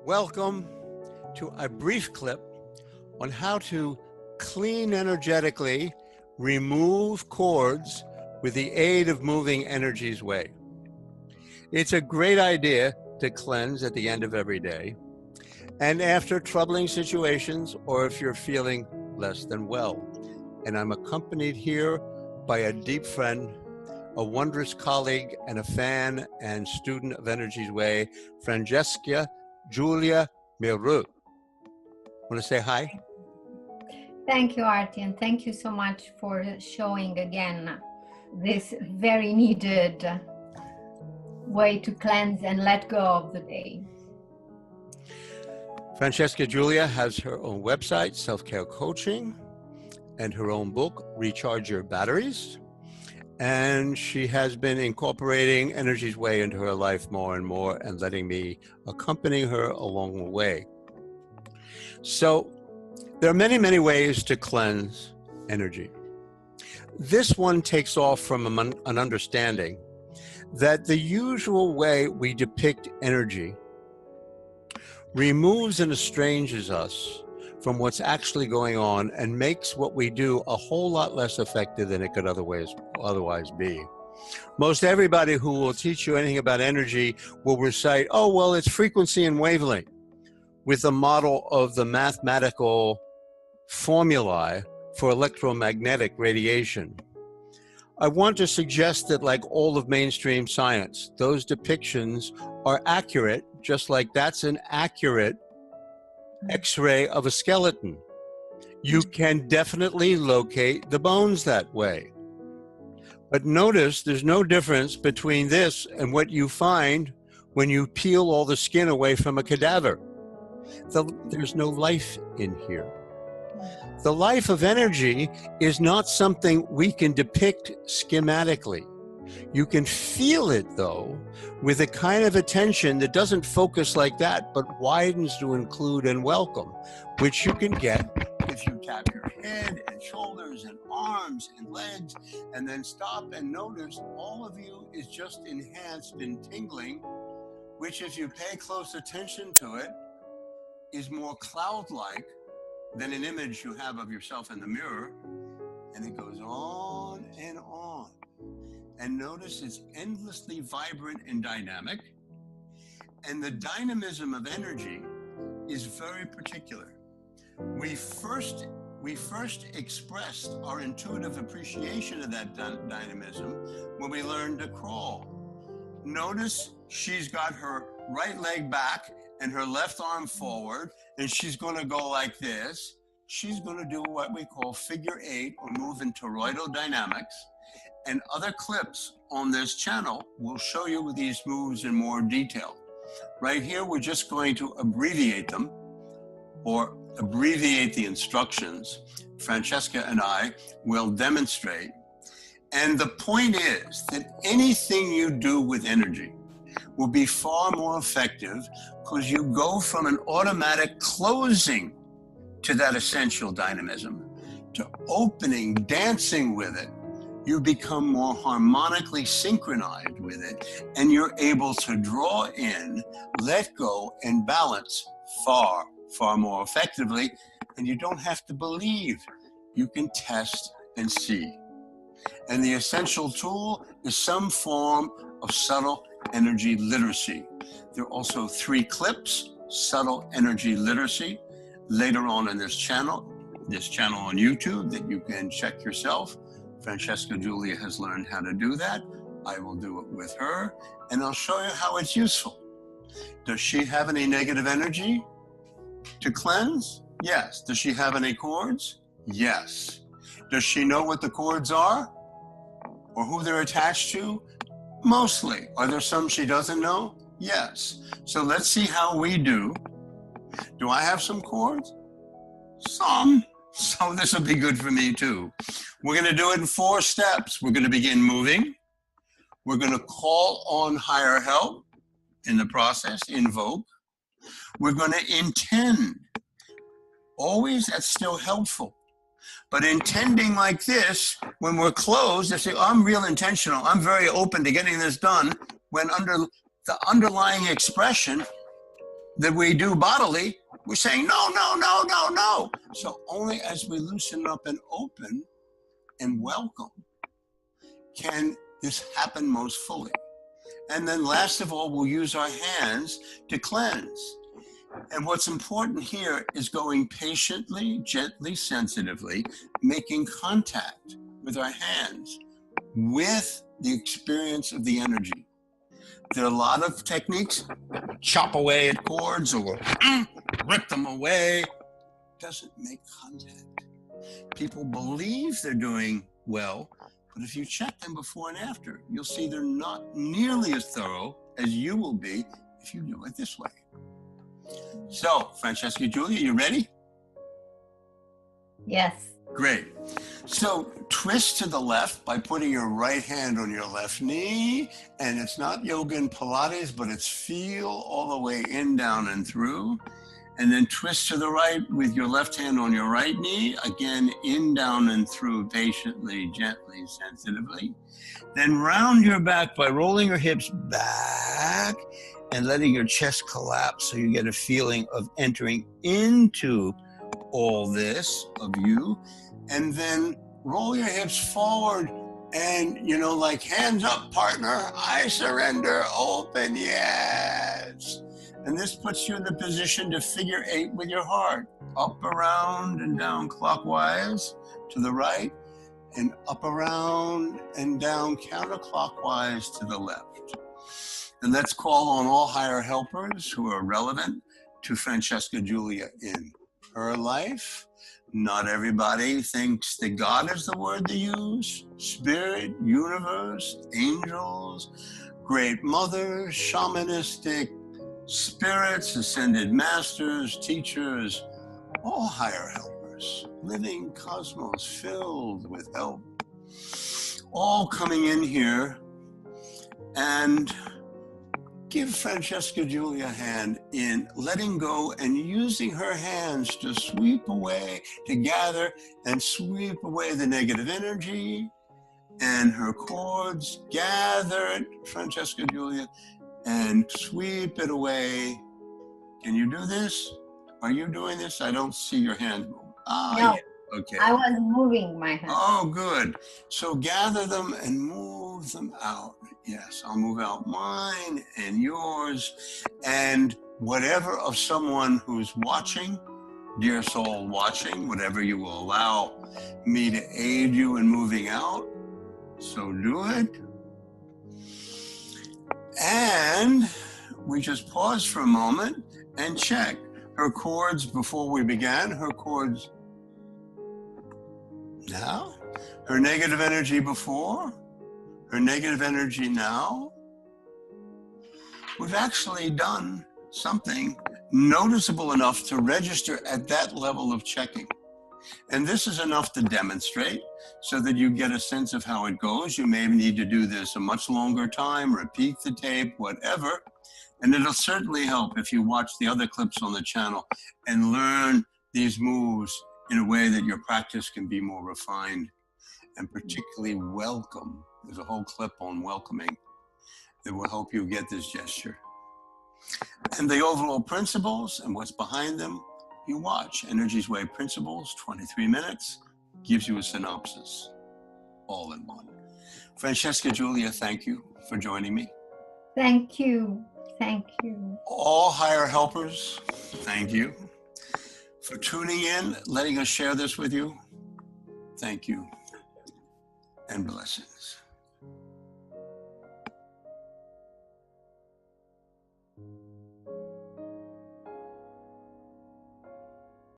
Welcome to a brief clip on how to clean energetically, remove cords with the aid of moving energy's way. It's a great idea to cleanse at the end of every day and after troubling situations or if you're feeling less than well. And I'm accompanied here by a deep friend, a wondrous colleague and a fan and student of Energy's Way, Francesca Julia Meru. Want to say hi? Thank you, Artie, and thank you so much for showing again this very needed way to cleanse and let go of the day. Francesca Julia has her own website, Self-Care Coaching, and her own book, Recharge Your Batteries. And she has been incorporating Energy's Way into her life more and more and letting me accompany her along the way. So there are many, many ways to cleanse energy. This one takes off from an understanding that the usual way we depict energy removes and estranges us from what's actually going on and makes what we do a whole lot less effective than it could otherwise be. Most everybody who will teach you anything about energy will recite, oh, well, it's frequency and wavelength, with a model of the mathematical formulae for electromagnetic radiation. I want to suggest that, like all of mainstream science, those depictions are accurate, just like that's an accurate X-ray of a skeleton. You can definitely locate the bones that way. But notice there's no difference between this and what you find when you peel all the skin away from a cadaver. There's no life in here. The life of energy is not something we can depict schematically. You can feel it, though, with a kind of attention that doesn't focus like that, but widens to include and welcome, which you can get if you tap your head and shoulders and arms and legs, and then stop and notice all of you is just enhanced and tingling, which, if you pay close attention to it, is more cloud-like than an image you have of yourself in the mirror, and it goes on and on. And notice it's endlessly vibrant and dynamic. And the dynamism of energy is very particular. We first expressed our intuitive appreciation of that dynamism when we learned to crawl. Notice she's got her right leg back and her left arm forward, and she's going to go like this. She's going to do what we call figure 8 or move in toroidal dynamics. And other clips on this channel will show you these moves in more detail. Right here, we're just going to abbreviate them or abbreviate the instructions. Francesca and I will demonstrate. And the point is that anything you do with energy will be far more effective because you go from an automatic closing to that essential dynamism, to opening, dancing with it. You become more harmonically synchronized with it, and you're able to draw in, let go, and balance far, far more effectively. And you don't have to believe. You can test and see. And the essential tool is some form of subtle energy literacy. There are also 3 clips, subtle energy literacy, later on in this channel on YouTube that you can check yourself. Francesca Julia has learned how to do that. I will do it with her, and I'll show you how it's useful. Does she have any negative energy to cleanse? Yes. Does she have any cords? Yes. Does she know what the cords are or who they're attached to? Mostly. Are there some she doesn't know? Yes. So let's see how we do. Do I have some cords? Some. So this will be good for me too. We're going to do it in 4 steps. We're going to begin moving. We're going to call on higher help in the process, invoke. We're going to intend. Always that's still helpful. But intending like this, when we're closed, they say, oh, I'm real intentional. I'm very open to getting this done. When under the underlying expression that we do bodily, we're saying, no, no, no, no, no. So only as we loosen up and open and welcome can this happen most fully. And then last of all, we'll use our hands to cleanse. And what's important here is going patiently, gently, sensitively, making contact with our hands with the experience of the energy. There are a lot of techniques, chop away at cords or rip them away. It doesn't make contact. People believe they're doing well, but if you check them before and after, you'll see they're not nearly as thorough as you will be if you do it this way. So, Francesca, Julia, you ready? Yes. Great. So twist to the left by putting your right hand on your left knee, and it's not yoga and Pilates, but it's feel all the way in, down, and through. And then twist to the right with your left hand on your right knee, again, in, down, and through, patiently, gently, sensitively. Then round your back by rolling your hips back and letting your chest collapse so you get a feeling of entering into all this of you. And then roll your hips forward and, like hands up, partner, I surrender, open, yes. And this puts you in the position to figure 8 with your heart, up, around, and down clockwise to the right, and up, around, and down counterclockwise to the left. And let's call on all higher helpers who are relevant to Francesca Julia in her life. Not everybody thinks that God is the word to use. Spirit, universe, angels, great mothers, shamanistic spirits, ascended masters, teachers, all higher helpers, living cosmos filled with help, all coming in here. And give Francesca Julia a hand in letting go and using her hands to sweep away, to gather and sweep away the negative energy, and her cords. Gather it, Francesca Julia, and sweep it away. Can you do this? Are you doing this? I don't see your hand move. No, yeah. Okay. I was moving my hand. Oh, good. So gather them and move them out. Yes, I'll move out mine and yours and whatever of someone who's watching, dear soul watching, whatever you will allow me to aid you in moving out. So do it. And we just pause for a moment and check her cords before we began, her cords now, her negative energy before, her negative energy now. We've actually done something noticeable enough to register at that level of checking. And this is enough to demonstrate so that you get a sense of how it goes. You may need to do this a much longer time, repeat the tape, whatever. And it'll certainly help if you watch the other clips on the channel and learn these moves in a way that your practice can be more refined and particularly welcome. There's a whole clip on welcoming that will help you get this gesture. And the overall principles and what's behind them, you watch. Energy's Way Principles, 23 minutes, gives you a synopsis, all in one. Francesca Julia, thank you for joining me. Thank you. Thank you. All higher helpers, thank you for tuning in, letting us share this with you. Thank you, and blessings.